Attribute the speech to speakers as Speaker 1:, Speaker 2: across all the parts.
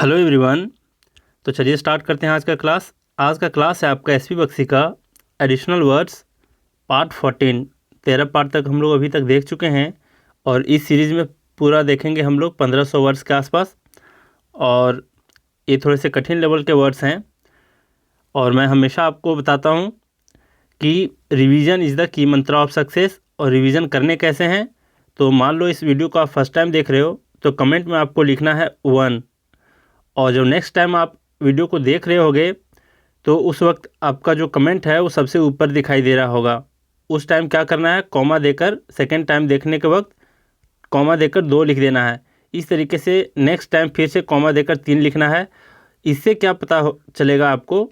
Speaker 1: Hello everyone. तो चलिए start करते हैं आज का क्लास। आज का क्लास है आपका एसपी बख्शी का एडिशनल वर्ड्स पार्ट 14। 13 पार्ट तक हम लोग अभी तक देख चुके हैं और इस सीरीज़ में पूरा देखेंगे हम लोग 1500 वर्ड्स के आसपास। और ये थोड़े से कठिन लेवल के वर्ड्स हैं और मैं हमेशा आपको बताता हूँ कि revision is the key Mantra of success. और रिवीजन करने कैसे हैं, तो मान लो इस वीडियो को आप फर्स्ट टाइम देख रहे हो तो कमेंट में आपको लिखना है 1। और जब नेक्स्ट टाइम आप वीडियो को देख रहे होगे तो उस वक्त आपका जो कमेंट है वो सबसे ऊपर दिखाई दे रहा होगा। उस टाइम क्या करना है, कॉमा देकर सेकंड टाइम देखने के वक्त कॉमा देकर 2 लिख देना है। इस तरीके से नेक्स्ट टाइम फिर से कॉमा देकर 3 लिखना है। इससे क्या पता चलेगा आपको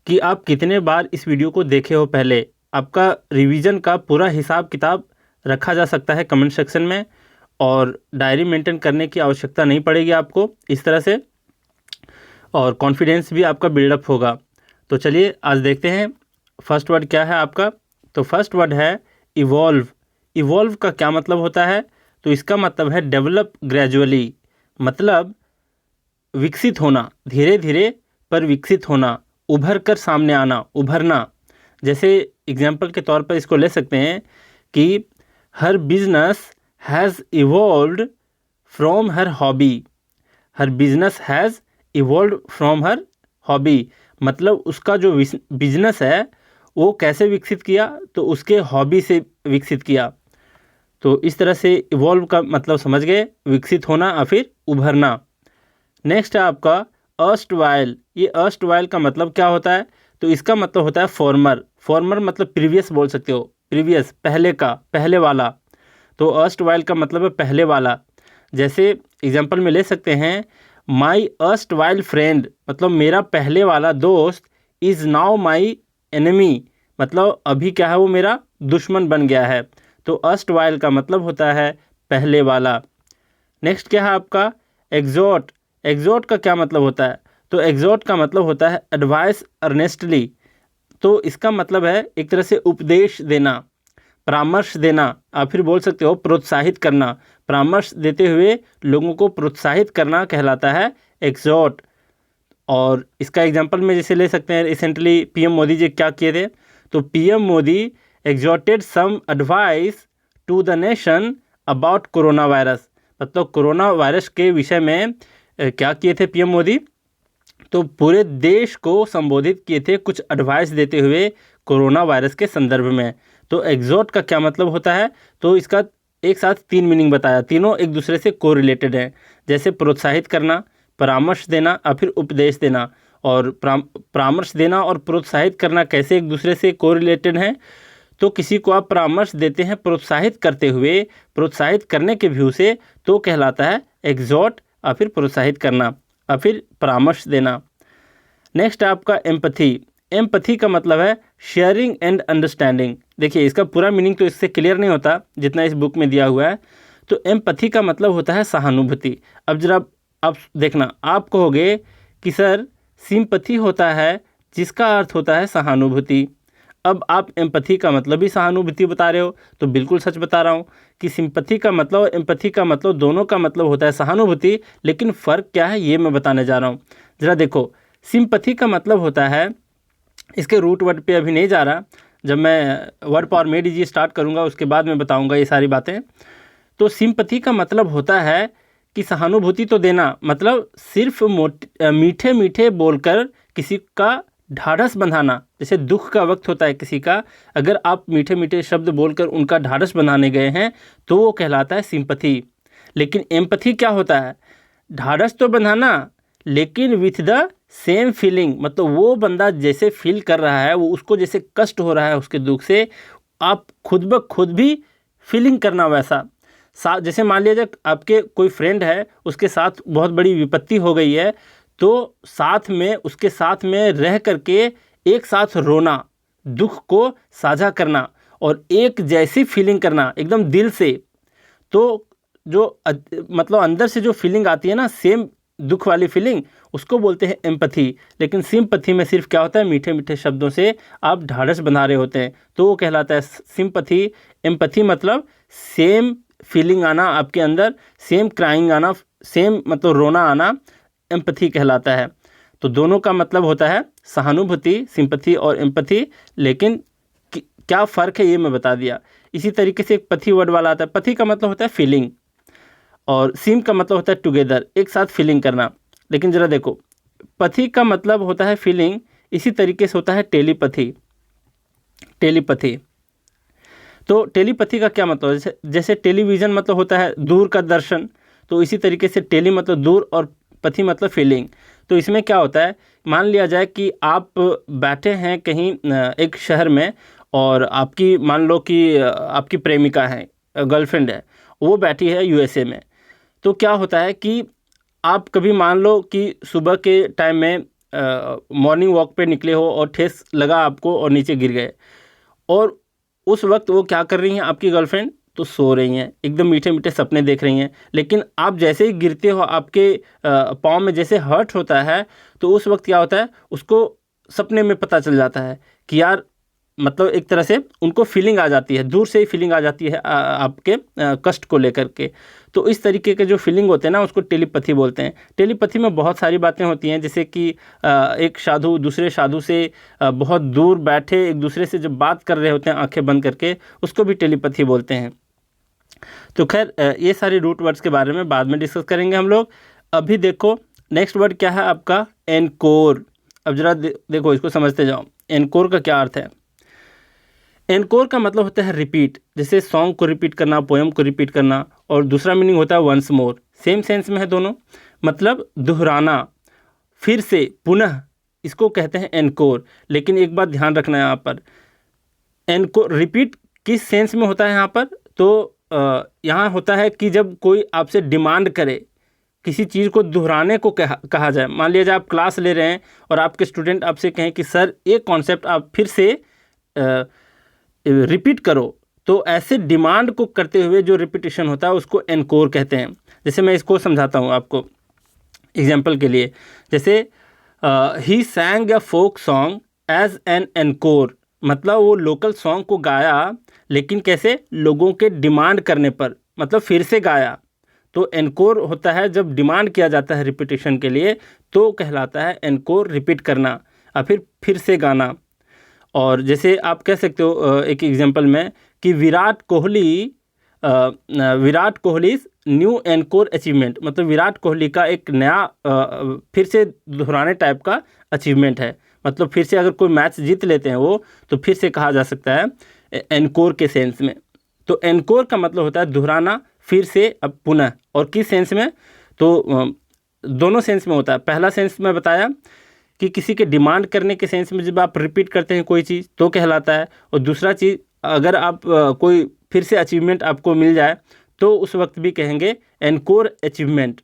Speaker 1: कि आप कितने बार इस वीडियो को देखे हो। पहले आपका रिवीजन का पूरा हिसाब किताब रखा जा सकता है कमेंट सेक्शन में और डायरी मेंटेन करने की आवश्यकता नहीं पड़ेगी आपको इस तरह से, और कॉन्फिडेंस भी आपका बिल्डअप होगा। तो चलिए आज देखते हैं फर्स्ट वर्ड क्या है आपका। तो फर्स्ट वर्ड है इवॉल्व। इवॉल्व का क्या मतलब होता है, तो इसका मतलब है डेवलप ग्रेजुअली, मतलब विकसित होना, धीरे धीरे पर विकसित होना, उभर कर सामने आना, उभरना। जैसे एग्जाम्पल के तौर पर इसको ले सकते हैं कि हर बिजनेस हैज़ इवॉल्व्ड फ्रॉम हर हॉबी। हर बिजनेस हैज़ इवॉल्व फ्रॉम हर हॉबी, मतलब उसका जो बिजनेस है वो कैसे विकसित किया, तो उसके हॉबी से विकसित किया। तो इस तरह से इवॉल्व का मतलब समझ गए, विकसित होना या फिर उभरना। नेक्स्ट है आपका अर्स्ट वाइल। ये अर्स्ट वाइल का मतलब क्या होता है, तो इसका मतलब होता है फॉर्मर। फॉर्मर मतलब प्रीवियस बोल सकते हो, प्रीवियस पहले का, पहले वाला। तो अर्स्ट वाइल का मतलब है पहले वाला। जैसे एग्जाम्पल में ले सकते हैं माई अर्स्ट वाइल फ्रेंड, मतलब मेरा पहले वाला दोस्त, इज़ नाउ माई एनिमी, मतलब अभी क्या है वो मेरा दुश्मन बन गया है। तो अर्स्ट वाइल का मतलब होता है पहले वाला। नेक्स्ट क्या है आपका एग्जॉट। एग्जॉट का क्या मतलब होता है, तो एग्जॉट का मतलब होता है एडवाइस अर्नेस्टली। तो इसका मतलब है एक तरह से उपदेश देना, परामर्श देना, आप फिर बोल सकते हो प्रोत्साहित करना। परामर्श देते हुए लोगों को प्रोत्साहित करना कहलाता है एग्जॉट। और इसका एग्जांपल में जैसे ले सकते हैं, रिसेंटली पीएम मोदी जी क्या किए थे, तो PM Modi exhorted some advice to the nation about corona virus, मतलब कोरोना वायरस के विषय में क्या किए थे पीएम मोदी, तो पूरे देश को संबोधित किए थे कुछ एडवाइस देते हुए कोरोना वायरस के संदर्भ में। तो एग्जॉट का क्या मतलब होता है, तो इसका एक साथ 3 मीनिंग बताया, तीनों एक दूसरे से कोरिलेटेड हैं। जैसे प्रोत्साहित करना, परामर्श देना या फिर उपदेश देना। और परामर्श देना और प्रोत्साहित करना कैसे एक दूसरे से कोरिलेटेड हैं, तो किसी को आप परामर्श देते हैं प्रोत्साहित करते हुए, प्रोत्साहित करने के व्यू से, तो कहलाता है एग्जॉट या फिर प्रोत्साहित करना या फिर परामर्श देना। नेक्स्ट आपका एम्पथी। एम्पथी का मतलब है शेयरिंग एंड अंडरस्टैंडिंग। देखिए इसका पूरा मीनिंग तो इससे क्लियर नहीं होता जितना इस बुक में दिया हुआ है। तो एम्पथी का मतलब होता है सहानुभूति। अब जरा आप देखना, आप कहोगे कि सर सिंपथी होता है जिसका अर्थ होता है सहानुभूति। अब आप एम्पथी का मतलब भी सहानुभूति बता रहे हो, तो बिल्कुल सच बता रहा हूँ कि सिंपथी का मतलब और एम्पथी का मतलब दोनों का मतलब होता है सहानुभूति। लेकिन फ़र्क क्या है ये मैं बताने जा रहा हूँ। ज़रा देखो, सिंपथी का मतलब होता है, इसके रूट वर्ड पे अभी नहीं जा रहा, जब मैं वर्ड पावर में डीजी स्टार्ट करूँगा उसके बाद मैं बताऊँगा ये सारी बातें। तो सिंपथी का मतलब होता है कि सहानुभूति तो देना, मतलब सिर्फ मीठे मीठे बोलकर किसी का ढाढ़स बंधाना। जैसे दुख का वक्त होता है किसी का, अगर आप मीठे मीठे शब्द बोलकर उनका ढाढ़स बंधाने गए हैं तो वो कहलाता है सिंपथी। लेकिन एम्पथी क्या होता है, ढाढ़स तो बंधाना लेकिन विथ द सेम फीलिंग, मतलब वो बंदा जैसे फील कर रहा है, वो उसको जैसे कष्ट हो रहा है उसके दुख से, आप खुद ब खुद भी फीलिंग करना वैसा। जैसे मान लीजिए आपके कोई फ्रेंड है, उसके साथ बहुत बड़ी विपत्ति हो गई है, तो साथ में उसके साथ में रह करके एक साथ रोना, दुख को साझा करना और एक जैसी फीलिंग करना एकदम दिल से। तो जो मतलब अंदर से जो फीलिंग आती है ना, सेम दुख वाली फीलिंग, उसको बोलते हैं एम्पथी। लेकिन सिंपथी में सिर्फ क्या होता है, मीठे मीठे शब्दों से आप ढाढ़स बंधा रहे होते हैं, तो वो कहलाता है सिंपथी। एम्पथी मतलब सेम फीलिंग आना आपके अंदर, सेम क्राइंग आना, सेम मतलब रोना आना, एम्पैथी कहलाता है। तो दोनों का मतलब होता है सहानुभूति, सिंपैथी और एम्पैथी, लेकिन क्या फ़र्क है ये मैं बता दिया। इसी तरीके से एक पथी वर्ड वाला आता है। पथी का मतलब होता है फीलिंग और सिम का मतलब होता है टुगेदर, एक साथ फीलिंग करना। लेकिन ज़रा देखो, पथी का मतलब होता है फीलिंग, इसी तरीके से होता है टेलीपैथी। टेलीपैथी तो टेलीपैथी का क्या मतलब है? जैसे टेलीविज़न मतलब होता है दूर का दर्शन, तो इसी तरीके से टेली मतलब दूर और पथी मतलब फीलिंग। तो इसमें क्या होता है, मान लिया जाए कि आप बैठे हैं कहीं एक शहर में और आपकी मान लो कि आपकी प्रेमिका है, गर्लफ्रेंड है, वो बैठी है यूएसए में। तो क्या होता है कि आप कभी मान लो कि सुबह के टाइम में मॉर्निंग वॉक पे निकले हो और ठेस लगा आपको और नीचे गिर गए, और उस वक्त वो क्या कर रही हैं आपकी गर्लफ्रेंड, तो सो रही हैं, एकदम मीठे मीठे सपने देख रही हैं। लेकिन आप जैसे ही गिरते हो, आपके पाँव में जैसे हर्ट होता है, तो उस वक्त क्या होता है, उसको सपने में पता चल जाता है कि यार, मतलब एक तरह से उनको फीलिंग आ जाती है, दूर से ही फीलिंग आ जाती है आपके कष्ट को लेकर के। तो इस तरीके के जो फीलिंग होते हैं ना, उसको टेलीपैथी बोलते हैं। टेलीपैथी में बहुत सारी बातें होती हैं, जैसे कि एक साधु दूसरे साधु से बहुत दूर बैठे एक दूसरे से जब बात कर रहे होते हैं आंखें बंद करके, उसको भी टेलीपैथी बोलते हैं। तो खैर ये सारे रूट वर्ड्स के बारे में बाद में डिस्कस करेंगे हम लोग। अभी देखो नेक्स्ट वर्ड क्या है आपका, एनकोर। अब जरा देखो, इसको समझते जाओ। एनकोर का क्या अर्थ है? एनकोर का मतलब होता है रिपीट, जैसे सॉन्ग को रिपीट करना, पोएम को रिपीट करना। और दूसरा मीनिंग होता है वंस मोर, सेम सेंस में है दोनों, मतलब दोहराना, फिर से, पुनः, इसको कहते हैं एनकोर। लेकिन एक बात ध्यान रखना है यहाँ पर, एनकोर रिपीट किस सेंस में होता है यहाँ पर? तो यहाँ होता है कि जब कोई आपसे डिमांड करे, किसी चीज़ को दोहराने को कहा जाए। मान लीजिए आप क्लास ले रहे हैं और आपके स्टूडेंट आपसे कहें कि सर एक कॉन्सेप्ट आप फिर से रिपीट करो, तो ऐसे डिमांड को करते हुए जो रिपीटिशन होता है उसको एनकोर कहते हैं। जैसे मैं इसको समझाता हूँ आपको एग्जाम्पल के लिए। जैसे ही sang a folk song as an encore, मतलब वो लोकल सॉन्ग को गाया, लेकिन कैसे, लोगों के डिमांड करने पर, मतलब फिर से गाया। तो एनकोर होता है जब डिमांड किया जाता है रिपीटिशन के लिए, तो कहलाता है एनकोर, रिपीट करना और फिर से गाना। और जैसे आप कह सकते हो एक एग्जांपल में कि Virat Kohli new encore achievement, मतलब विराट कोहली का एक नया फिर से दोहराने टाइप का अचीवमेंट है। मतलब फिर से अगर कोई मैच जीत लेते हैं वो, तो फिर से कहा जा सकता है एनकोर के सेंस में। तो एनकोर का मतलब होता है दोहराना, फिर से, अब पुनः। और किस सेंस में? तो दोनों सेंस में होता है। पहला सेंस मैं बताया कि किसी के डिमांड करने के सेंस में जब आप रिपीट करते हैं कोई चीज़ तो कहलाता है। और दूसरा चीज़, अगर आप कोई फिर से अचीवमेंट आपको मिल जाए तो उस वक्त भी कहेंगे एनकोर अचीवमेंट।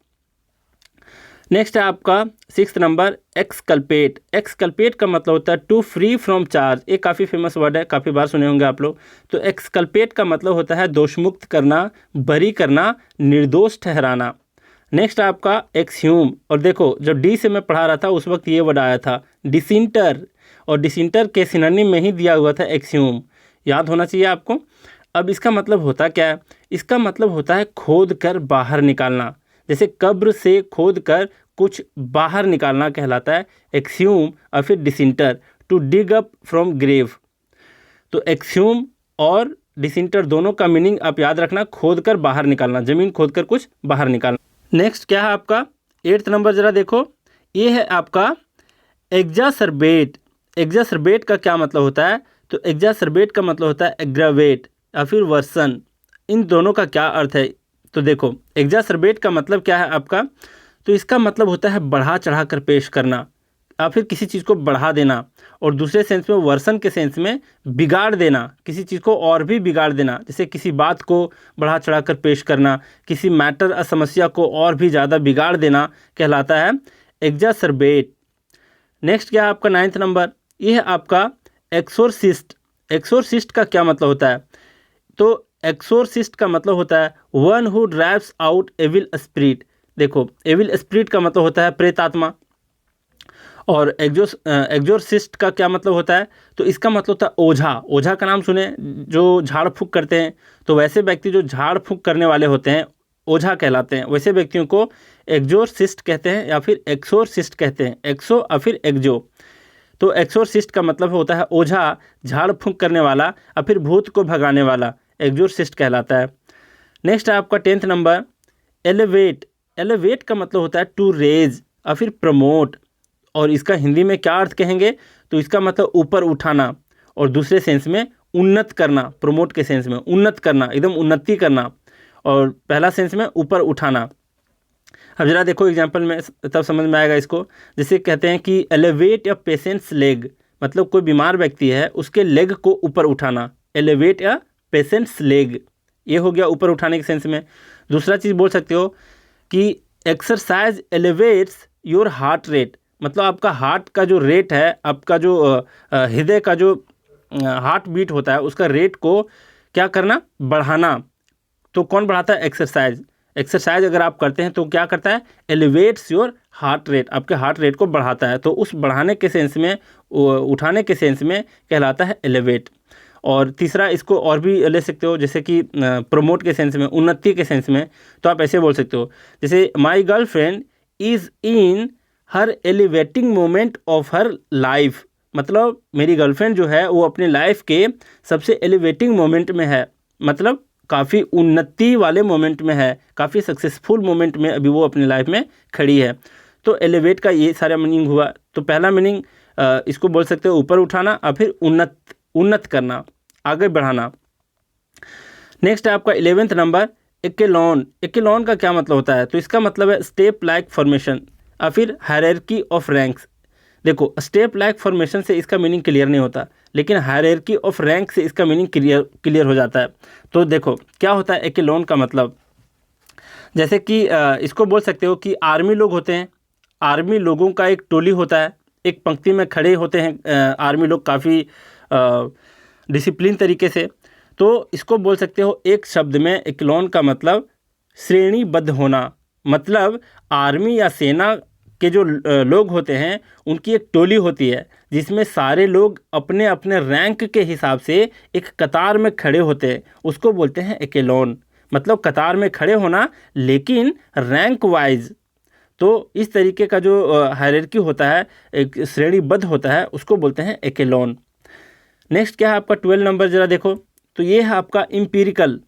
Speaker 1: नेक्स्ट है आपका 6th नंबर, एक्सकल्पेट। एक्सकल्पेट का मतलब होता है टू फ्री फ्रॉम चार्ज। ये काफ़ी फेमस वर्ड है, काफ़ी बार सुने होंगे आप लोग। तो एक्सकल्पेट का मतलब होता है दोषमुक्त करना, बरी करना, निर्दोष ठहराना। नेक्स्ट आपका एक्सह्यूम। और देखो, जब डी से मैं पढ़ा रहा था उस वक्त ये वर्ड आया था डिसिंटर, और डिसिंटर के सिनोनिम में ही दिया हुआ था एक्सह्यूम, याद होना चाहिए आपको। अब इसका मतलब होता क्या है? इसका मतलब होता है खोद कर बाहर निकालना, जैसे कब्र से खोद कर कुछ बाहर निकालना कहलाता है एक्सह्यूम। और फिर disinter, to dig up from grave. तो एक्सह्यूम और डिसिंटर दोनों का मीनिंग आप याद रखना, खोद कर बाहर निकालना, ज़मीन खोद कर कुछ बाहर निकालना। नेक्स्ट क्या है आपका 8th नंबर, ज़रा देखो, ये है आपका एग्जासर्बेट। एग्जासर्बेट का क्या मतलब होता है? तो एग्जासर्बेट का मतलब होता है एग्रावेट या फिर वर्सन। इन दोनों का क्या अर्थ है? तो देखो, एग्जासर्बेट का मतलब क्या है आपका? तो इसका मतलब होता है बढ़ा चढ़ा कर पेश करना या फिर किसी चीज़ को बढ़ा देना। और दूसरे सेंस में वर्सन के सेंस में बिगाड़ देना, किसी चीज़ को और भी बिगाड़ देना, जैसे किसी बात को बढ़ा चढ़ा कर पेश करना, किसी मैटर समस्या को और भी ज़्यादा बिगाड़ देना कहलाता है एग्जासर्बेट। नेक्स्ट क्या है आपका 9th नंबर, ये है आपका एक्सोरसिस्ट। एक्सोरसिस्ट का क्या मतलब होता है? तो एक्सोरसिस्ट का मतलब होता है one who drives out evil spirit. देखो, एविल स्पिरिट का मतलब होता है प्रेतात्मा। और एग्जोरसिस्ट का क्या मतलब होता है? तो इसका मतलब होता है ओझा। ओझा का नाम सुने, जो झाड़ फूँक करते हैं। तो वैसे व्यक्ति जो झाड़ फूँक करने वाले होते हैं, ओझा कहलाते हैं। वैसे व्यक्तियों को एग्जोरसिस्ट कहते हैं या फिर एक्सोरसिस्ट कहते हैं। एक्सो और फिर एक्जो। तो एक्सोरसिस्ट का मतलब होता है ओझा, झाड़ फूंक करने वाला और फिर भूत को भगाने वाला, एक्सोरसिस्ट कहलाता है। नेक्स्ट है आपका 10th नंबर एलिवेट। एलिवेट का मतलब होता है टू रेज और फिर प्रमोट, और इसका हिंदी में क्या अर्थ कहेंगे तो इसका मतलब ऊपर उठाना, और दूसरे सेंस में उन्नत करना, प्रमोट के सेंस में उन्नत करना, एकदम उन्नति करना, और पहला सेंस में ऊपर उठाना। अब जरा देखो एग्जाम्पल में तब समझ में आएगा इसको। जैसे कहते हैं कि एलिवेट अ पेशेंट्स लेग, मतलब कोई बीमार व्यक्ति है उसके लेग को ऊपर उठाना, एलिवेट अ पेशेंट्स लेग, ये हो गया ऊपर उठाने के सेंस में। दूसरा चीज़ बोल सकते हो कि exercise elevates your heart rate, मतलब आपका हार्ट का जो रेट है, आपका जो हृदय का जो हार्ट बीट होता है उसका रेट को क्या करना, बढ़ाना। तो कौन बढ़ाता है, एक्सरसाइज। एक्सरसाइज अगर आप करते हैं तो क्या करता है, एलिवेट्स योर हार्ट रेट, आपके हार्ट रेट को बढ़ाता है। तो उस बढ़ाने के सेंस में, उठाने के सेंस में कहलाता है एलिवेट। और तीसरा इसको और भी ले सकते हो, जैसे कि प्रमोट के सेंस में, उन्नति के सेंस में, तो आप ऐसे बोल सकते हो जैसे my girlfriend is in her elevating moment of her life, मतलब मेरी गर्लफ्रेंड जो है वो अपने लाइफ के सबसे एलिवेटिंग मोमेंट में है, मतलब काफ़ी उन्नति वाले मोमेंट में है, काफ़ी सक्सेसफुल मोमेंट में अभी वो अपनी लाइफ में खड़ी है। तो एलिवेट का ये सारा मीनिंग हुआ। तो पहला मीनिंग इसको बोल सकते हो ऊपर उठाना, और फिर उन्नत करना, आगे बढ़ाना। नेक्स्ट है आपका 11th नंबर एक्केलॉन। एक्केलॉन का क्या मतलब होता है, तो इसका मतलब है स्टेप लाइक फॉर्मेशन और फिर हायरार्की ऑफ रैंक्स। देखो स्टेप लाइक फॉर्मेशन से इसका मीनिंग क्लियर नहीं होता, लेकिन हायरार्की ऑफ रैंक से इसका मीनिंग क्लियर हो जाता है। तो देखो क्या होता है एक्केलॉन का मतलब, जैसे कि इसको बोल सकते हो कि आर्मी लोग होते हैं, आर्मी लोगों का एक टोली होता है, एक पंक्ति में खड़े होते हैं आर्मी लोग काफ़ी डिसिप्लिन तरीके से। तो इसको बोल सकते हो एक शब्द में एक्केलॉन का मतलब श्रेणीबद्ध होना, मतलब आर्मी या सेना के जो लोग होते हैं उनकी एक टोली होती है जिसमें सारे लोग अपने अपने रैंक के हिसाब से एक कतार में खड़े होते हैं, उसको बोलते हैं एक्केलॉन, मतलब कतार में खड़े होना लेकिन रैंक वाइज। तो इस तरीके का जो हायरार्की होता है, एक श्रेणीबद्ध होता है, उसको बोलते हैं एक्केलॉन। नेक्स्ट क्या है आपका 12 नंबर, जरा देखो। तो ये है आपका इम्पीरिकल।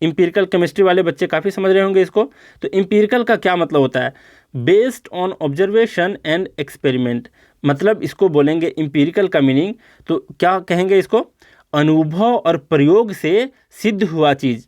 Speaker 1: इम्पीरिकल केमिस्ट्री वाले बच्चे काफ़ी समझ रहे होंगे इसको। तो इम्पीरिकल का क्या मतलब होता है, based on observation and experiment, मतलब इसको बोलेंगे इम्पीरिकल का मीनिंग तो क्या कहेंगे इसको, अनुभव और प्रयोग से सिद्ध हुआ चीज़,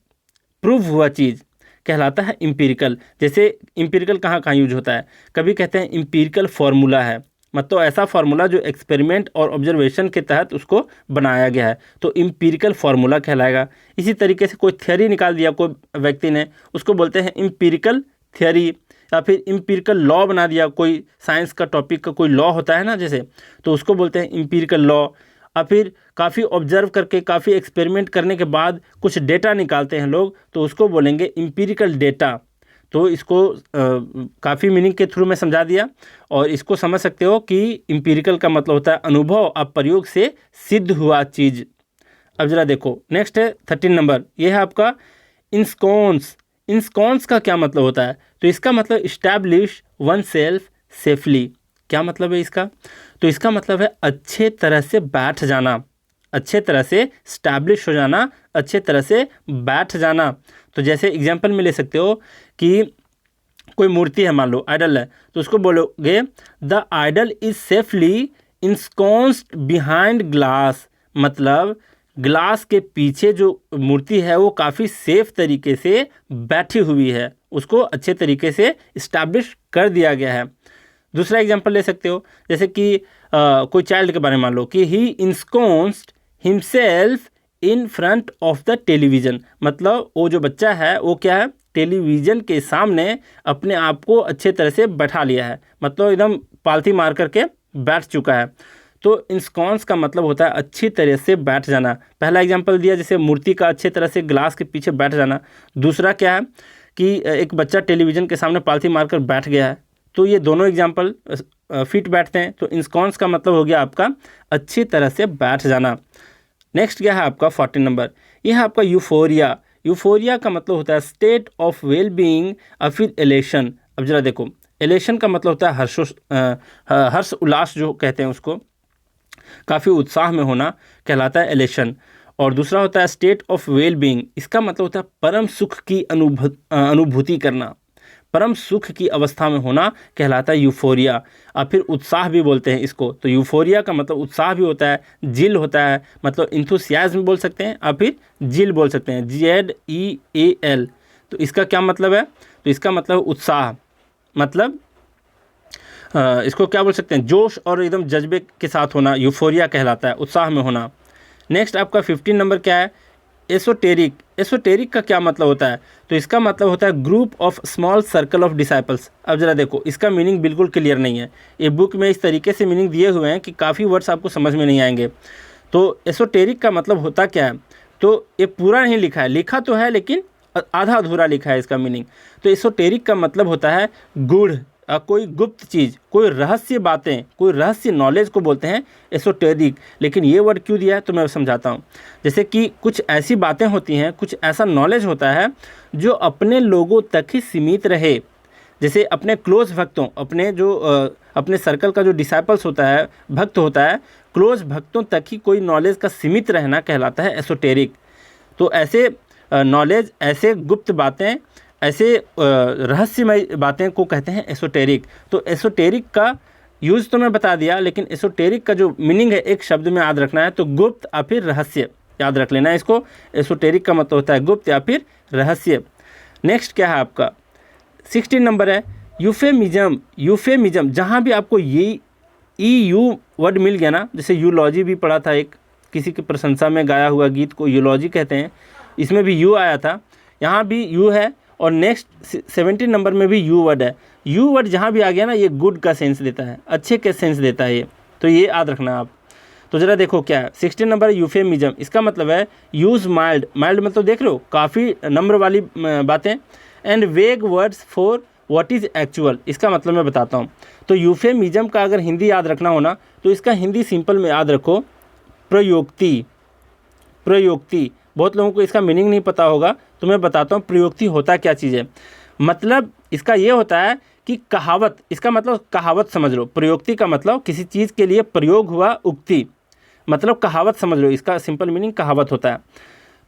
Speaker 1: प्रूव हुआ चीज़ कहलाता है इम्पीरिकल। जैसे इम्पीरिकल कहाँ कहाँ यूज होता है, कभी कहते हैं इम्पीरिकल फार्मूला है, मतलब ऐसा फार्मूला जो एक्सपेरिमेंट और ऑब्जर्वेशन के तहत उसको बनाया गया है, तो इम्पीरिकल फार्मूला कहलाएगा। इसी तरीके से कोई थ्योरी निकाल दिया कोई व्यक्ति ने, उसको बोलते हैं इम्पीरिकल थ्योरी, या फिर इम्पीरिकल लॉ बना दिया, कोई साइंस का टॉपिक का कोई लॉ होता है ना जैसे, तो उसको बोलते हैं इम्पीरिकल लॉ। और फिर काफ़ी ऑब्जर्व करके, काफ़ी एक्सपेरिमेंट करने के बाद कुछ डेटा निकालते हैं लोग, तो उसको बोलेंगे इम्पीरिकल डेटा। तो इसको काफ़ी मीनिंग के थ्रू मैं समझा दिया, और इसको समझ सकते हो कि इम्पीरिकल का मतलब होता है अनुभव और प्रयोग से सिद्ध हुआ चीज़। अब जरा देखो नेक्स्ट है 13 नंबर, ये है आपका इंस्कॉन्स। इंस्कॉन्स का क्या मतलब होता है, तो इसका मतलब इस्टेब्लिश वन सेल्फ सेफली। क्या मतलब है इसका, तो इसका मतलब है अच्छे तरह से बैठ जाना, अच्छे तरह से स्टैब्लिश हो जाना, अच्छे तरह से बैठ जाना। तो जैसे एग्जांपल में ले सकते हो कि कोई मूर्ति है, मान लो आइडल है, तो उसको बोलोगे the idol is safely ensconced behind glass, मतलब ग्लास के पीछे जो मूर्ति है वो काफ़ी सेफ तरीके से बैठी हुई है, उसको अच्छे तरीके से इस्टेब्लिश कर दिया गया है। दूसरा एग्जांपल ले सकते हो, जैसे कि कोई चाइल्ड के बारे में मान लो कि he ensconced himself in front of the television, मतलब वो जो बच्चा है वो क्या है, टेलीविज़न के सामने अपने आप को अच्छे तरह से बैठा लिया है, मतलब एकदम पालथी मार करके बैठ चुका है। तो इंस्कॉन्स का मतलब होता है अच्छी तरह से बैठ जाना। पहला एग्जांपल दिया जैसे मूर्ति का अच्छे तरह से ग्लास के पीछे बैठ जाना। दूसरा क्या है कि एक बच्चा टेलीविज़न के सामने पालथी मारकर बैठ गया है। तो ये दोनों एग्जांपल फिट बैठते हैं। तो इंस्कॉन्स का मतलब हो गया आपका अच्छी तरह से बैठ जाना। नेक्स्ट क्या है आपका 14 नंबर, यह है आपका यूफोरिया। यूफोरिया का मतलब होता है स्टेट ऑफ वेल बीइंग और फिर एलेशन। अब जरा देखो, एलेशन का मतलब होता है हर्ष उल्लास जो कहते हैं उसको, काफ़ी उत्साह में होना कहलाता है एलेशन। और दूसरा होता है स्टेट ऑफ वेल बीइंग, इसका मतलब होता है परम सुख की अनुभूति करना, परम सुख की अवस्था में होना कहलाता है यूफोरिया। और फिर उत्साह भी बोलते हैं इसको, तो यूफोरिया का मतलब उत्साह भी होता है, जिल होता है, मतलब इंथुसियाज्म बोल सकते हैं, और फिर जिल बोल सकते हैं, ZEAL। तो इसका क्या मतलब है? तो इसका मतलब उत्साह, मतलब इसको क्या बोल सकते हैं, जोश और एकदम जज्बे के साथ होना यूफोरिया कहलाता है, उत्साह में होना। नेक्स्ट आपका 15 नंबर क्या है? एसोटेरिक। एसोटेरिक का क्या मतलब होता है? तो इसका मतलब होता है group of small circle of disciples. अब जरा देखो, इसका मीनिंग बिल्कुल क्लियर नहीं है, ये बुक में इस तरीके से मीनिंग दिए हुए हैं कि काफ़ी वर्ड्स आपको समझ में नहीं आएंगे। तो एसोटेरिक का मतलब होता क्या है? तो ये पूरा नहीं लिखा है, लिखा तो है लेकिन आधा अधूरा लिखा है इसका मीनिंग। तो एसोटेरिक का मतलब होता है गूढ़, कोई गुप्त चीज़, कोई रहस्य बातें, कोई रहस्य नॉलेज को बोलते हैं एसोटेरिक। लेकिन ये वर्ड क्यों दिया है तो मैं समझाता हूँ। जैसे कि कुछ ऐसी बातें होती हैं, कुछ ऐसा नॉलेज होता है जो अपने लोगों तक ही सीमित रहे, जैसे अपने क्लोज भक्तों, अपने जो अपने सर्कल का जो डिसाइपल्स होता है, भक्त होता है, क्लोज भक्तों तक ही कोई नॉलेज का सीमित रहना कहलाता है एसोटेरिक। तो ऐसे नॉलेज, ऐसे गुप्त बातें, ऐसे रहस्यमय बातें को कहते हैं एसोटेरिक। तो एसोटेरिक का यूज़ तो मैं बता दिया, लेकिन एसोटेरिक का जो मीनिंग है एक शब्द में याद रखना है, तो गुप्त या फिर रहस्य, याद रख लेना है इसको। एसोटेरिक का मतलब होता है गुप्त या फिर रहस्य। नेक्स्ट क्या है आपका 16 नंबर है यूफेमिज्म। यूफेमिज्म, जहाँ भी आपको ये EU वर्ड मिल गया ना, जैसे यूलॉजी भी पढ़ा था, एक किसी की प्रशंसा में गाया हुआ गीत को यूलॉजी कहते हैं, इसमें भी यू आया था, यहाँ भी यू है। और नेक्स्ट 17 नंबर में भी यू वर्ड है। यू वर्ड जहाँ भी आ गया ना, ये गुड का सेंस देता है, अच्छे का सेंस देता है ये, तो ये याद रखना आप। तो ज़रा देखो क्या है 16 नंबर यूफेमिज्म, इसका मतलब है यूज़ माइल्ड। माइल्ड मतलब देख रहे हो काफ़ी नम्र वाली बातें, एंड वेग words for what is actual. इसका मतलब मैं बताता हूँ। तो यूफेमिज्म का अगर हिंदी याद रखना हो ना, तो इसका हिंदी सिंपल में याद रखो प्रयोक्ति। प्रयोक्ति, बहुत लोगों को इसका मीनिंग नहीं पता होगा, तो मैं बताता हूँ प्रयोक्ति होता क्या चीज़ है। मतलब इसका ये होता है कि कहावत, इसका मतलब कहावत समझ लो। प्रयोक्ति का मतलब किसी चीज़ के लिए प्रयोग हुआ उक्ति, मतलब कहावत समझ लो, इसका सिंपल मीनिंग कहावत होता है।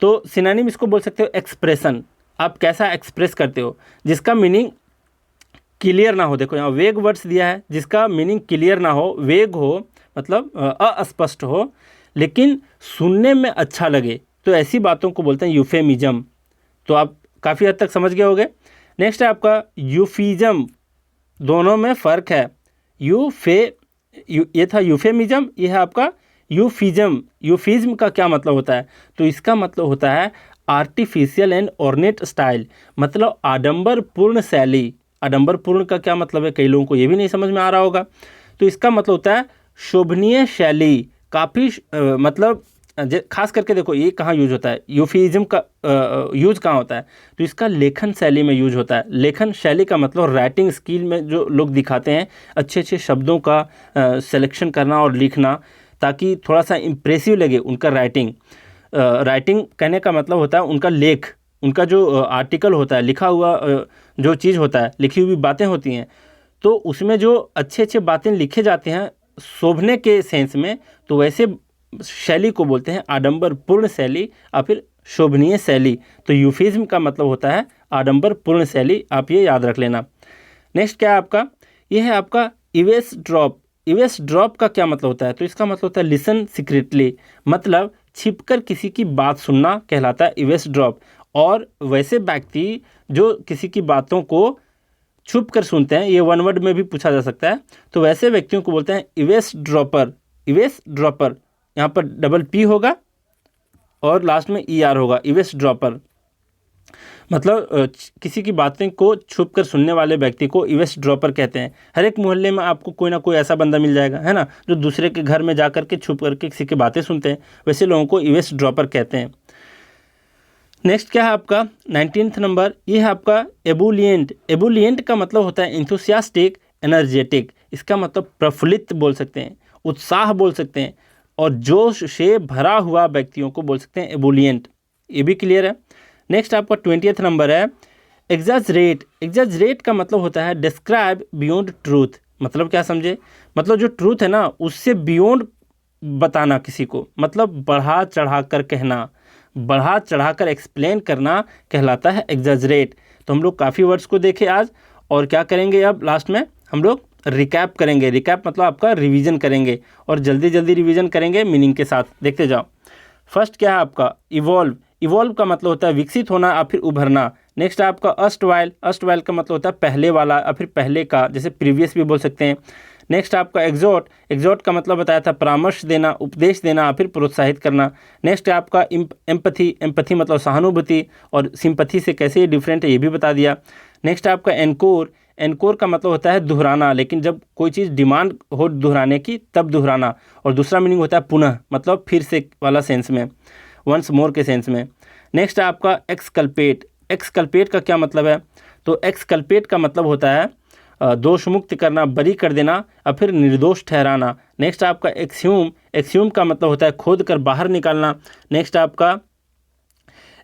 Speaker 1: तो सिनोनिम इसको बोल सकते हो एक्सप्रेशन, आप कैसा एक्सप्रेस करते हो, जिसका मीनिंग क्लियर ना हो। देखो यहाँ वेग वर्ड्स दिया है, जिसका मीनिंग क्लियर ना हो, वेग हो मतलब अस्पष्ट हो, लेकिन सुनने में अच्छा लगे, तो ऐसी बातों को बोलते हैं यूफेमिज्म। तो आप काफ़ी हद तक समझ गए होंगे। नेक्स्ट है आपका यूफिज्म, दोनों में फ़र्क है। ये था यूफेमिज्म, ये है आपका यूफिज्म। यूफिज्म का क्या मतलब होता है? तो इसका मतलब होता है आर्टिफिशियल एंड ऑर्नेट स्टाइल, मतलब आडंबरपूर्ण शैली। आडंबरपूर्ण का क्या मतलब है, कई लोगों को ये भी नहीं समझ में आ रहा होगा। तो इसका मतलब होता है शोभनीय शैली, काफ़ी मतलब खास करके देखो ये कहाँ यूज होता है, यूफिज्म का यूज कहाँ होता है, तो इसका लेखन शैली में यूज होता है। लेखन शैली का मतलब राइटिंग स्किल में जो लोग दिखाते हैं अच्छे अच्छे शब्दों का सिलेक्शन करना और लिखना, ताकि थोड़ा सा इम्प्रेसिव लगे उनका राइटिंग। राइटिंग कहने का मतलब होता है उनका लेख, उनका जो आर्टिकल होता है, लिखा हुआ जो चीज़ होता है, लिखी हुई बातें होती हैं, तो उसमें जो अच्छे अच्छे बातें लिखे जाते हैं शोभने के सेंस में, तो वैसे शैली को बोलते हैं आडंबरपूर्ण शैली या फिर शोभनीय शैली। तो यूफिज्म का मतलब होता है आडंबरपूर्ण शैली, आप ये याद रख लेना। नेक्स्ट क्या है आपका, ये है आपका इवेस ड्रॉप। इवेस ड्रॉप का क्या मतलब होता है? तो इसका मतलब होता है लिसन सीक्रेटली, मतलब छिपकर किसी की बात सुनना कहलाता है इवेस ड्रॉप। और वैसे व्यक्ति जो किसी की बातों को छुप कर सुनते हैं, ये वन वर्ड में भी पूछा जा सकता है, तो वैसे व्यक्तियों को बोलते हैं इवेस ड्रॉपर। इवेस ड्रॉपर, यहाँ पर डबल P होगा और लास्ट में ER होगा, इवेस ड्रॉपर। मतलब किसी की बातें को छुप कर सुनने वाले व्यक्ति को इवेस ड्रॉपर कहते हैं। हर एक मोहल्ले में आपको कोई ना कोई ऐसा बंदा मिल जाएगा, है ना, जो दूसरे के घर में जा कर के छुप करके किसी की बातें सुनते हैं, वैसे लोगों को इवेस ड्रॉपर कहते हैं। नेक्स्ट क्या है आपका 19th नंबर, ये है आपका एबुलिएंट। एबुलिएंट का मतलब होता है इंथुसियास्टिक, एनर्जेटिक। इसका मतलब प्रफुल्लित बोल सकते हैं, उत्साह बोल सकते हैं, और जोश से भरा हुआ व्यक्तियों को बोल सकते हैं एबुलिएंट। ये भी क्लियर है। नेक्स्ट आपका 20th नंबर है एग्जैजरेट। एग्जैजरेट का मतलब होता है डिस्क्राइब बियॉन्ड ट्रूथ। मतलब क्या समझे, मतलब जो ट्रूथ है ना उससे बियॉन्ड बताना किसी को, मतलब बढ़ा चढ़ा कर कहना, बढ़ा चढ़ा कर एक्सप्लेन करना कहलाता है एग्जैजरेट। तो हम लोग काफ़ी वर्ड्स को देखे आज, और क्या करेंगे अब लास्ट में हम लोग रिकैप करेंगे। रिकैप मतलब आपका रिवीजन करेंगे, और जल्दी जल्दी रिवीजन करेंगे मीनिंग के साथ। देखते जाओ। फर्स्ट क्या है आपका इवॉल्व। इवॉल्व का मतलब होता है विकसित होना या फिर उभरना। नेक्स्ट है आपका अस्टवाइल। अस्टवाइल का मतलब होता है पहले वाला या फिर पहले का, जैसे प्रीवियस भी बोल सकते हैं। नेक्स्ट आपका एग्जॉट। एग्जॉट का मतलब बताया था परामर्श देना, उपदेश देना या फिर प्रोत्साहित करना। नेक्स्ट है आपका एम्पथी। एम्पथी मतलब सहानुभूति, और सिंपथी से कैसे ये डिफरेंट है ये भी बता दिया। नेक्स्ट है आपका एनकोर। एनकोर का मतलब होता है दोहराना, लेकिन जब कोई चीज़ डिमांड हो दोहराने की तब दोहराना। और दूसरा मीनिंग होता है पुनः, मतलब फिर से वाला सेंस में, वंस मोर के सेंस में। नेक्स्ट है आपका एक्सकल्पेट। एक्सकल्पेट का क्या मतलब है, तो एक्सकल्पेट का मतलब होता है दोष मुक्त करना, बरी कर देना या फिर निर्दोष ठहराना। नेक्स्ट आपका एक्सह्यूम। एक्सह्यूम का मतलब होता है खोद कर बाहर निकालना। नेक्स्ट आपका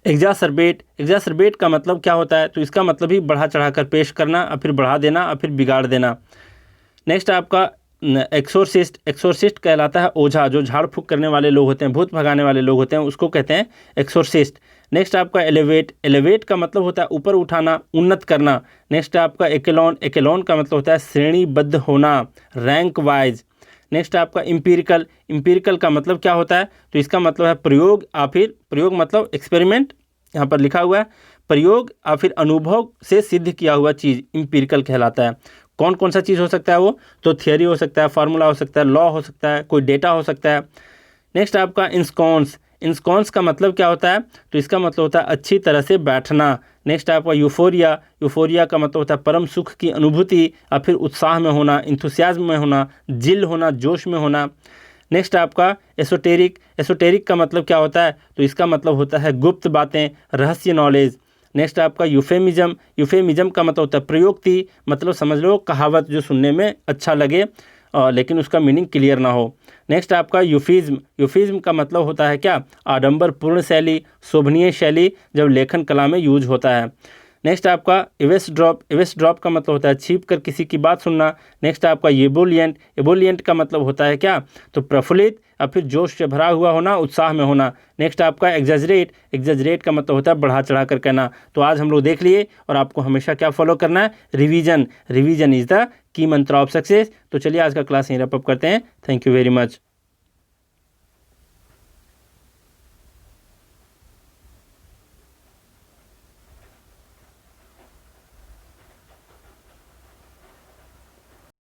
Speaker 1: एग्जासर्बेट। एग्जासर्बेट का मतलब क्या होता है, तो इसका मतलब ही बढ़ा चढ़ा कर पेश करना या फिर बढ़ा देना या फिर बिगाड़ देना। नेक्स्ट आपका एक्सोरसिस्ट। एक्सोरसिस्ट कहलाता है ओझा, जो झाड़ फूक करने वाले लोग होते हैं, भूत भगाने वाले लोग होते हैं, उसको कहते हैं एक्सोरसिस्ट। नेक्स्ट आपका एलिवेट। एलिवेट का मतलब होता है ऊपर उठाना, उन्नत करना। नेक्स्ट आपका एकेलॉन। एकेलॉन का मतलब होता है श्रेणीबद्ध होना, रैंक वाइज। नेक्स्ट आपका इम्पीरिकल। इम्पीरिकल का मतलब क्या होता है, तो इसका मतलब है प्रयोग या फिर प्रयोग मतलब एक्सपेरिमेंट, यहाँ पर लिखा हुआ है प्रयोग या फिर अनुभव से सिद्ध किया हुआ चीज़ इम्पीरिकल कहलाता है। कौन कौन सा चीज़ हो सकता है वो, तो थियरी हो सकता है, फार्मूला हो सकता है, लॉ हो सकता है, कोई डेटा हो सकता है। नेक्स्ट आपका इंस्कॉन्स। इंस्कॉन्स का मतलब क्या होता है, तो इसका मतलब होता है अच्छी तरह से बैठना। नेक्स्ट आपका यूफोरिया। यूफोरिया का मतलब होता है परम सुख की अनुभूति या फिर उत्साह में होना, इंथुसियाज्म में होना, जिल होना, जोश में होना। नेक्स्ट आपका एसोटेरिक। एसोटेरिक का मतलब क्या होता है, तो इसका मतलब होता है गुप्त बातें, रहस्य नॉलेज। नेक्स्ट आपका यूफेमिज्म। यूफेमिज्म का मतलब होता है प्रयोक्ति, मतलब समझ लो कहावत जो सुनने में अच्छा लगे लेकिन उसका मीनिंग क्लियर ना हो। नेक्स्ट आपका यूफिज्म। यूफिज्म का मतलब होता है क्या, आडंबरपूर्ण शैली, शोभनीय शैली, जब लेखन कला में यूज होता है। नेक्स्ट आपका इवेस्ड्रॉप। इवेस्ड्रॉप का मतलब होता है छिप कर किसी की बात सुनना। नेक्स्ट आपका एबोलियंट। एबोलियंट का मतलब होता है क्या, तो प्रफुल्लित या फिर जोश से भरा हुआ होना, उत्साह में होना। नेक्स्ट आपका एग्जैजरेट। एग्जैजरेट का मतलब होता है बढ़ा चढ़ा कर कहना। तो आज हम लोग देख लिए, और आपको हमेशा क्या फॉलो करना है, revision. Revision is the key मंत्र ऑफ सक्सेस। तो चलिए आज का क्लास यहीं रैप अप करते हैं। Thank you very much.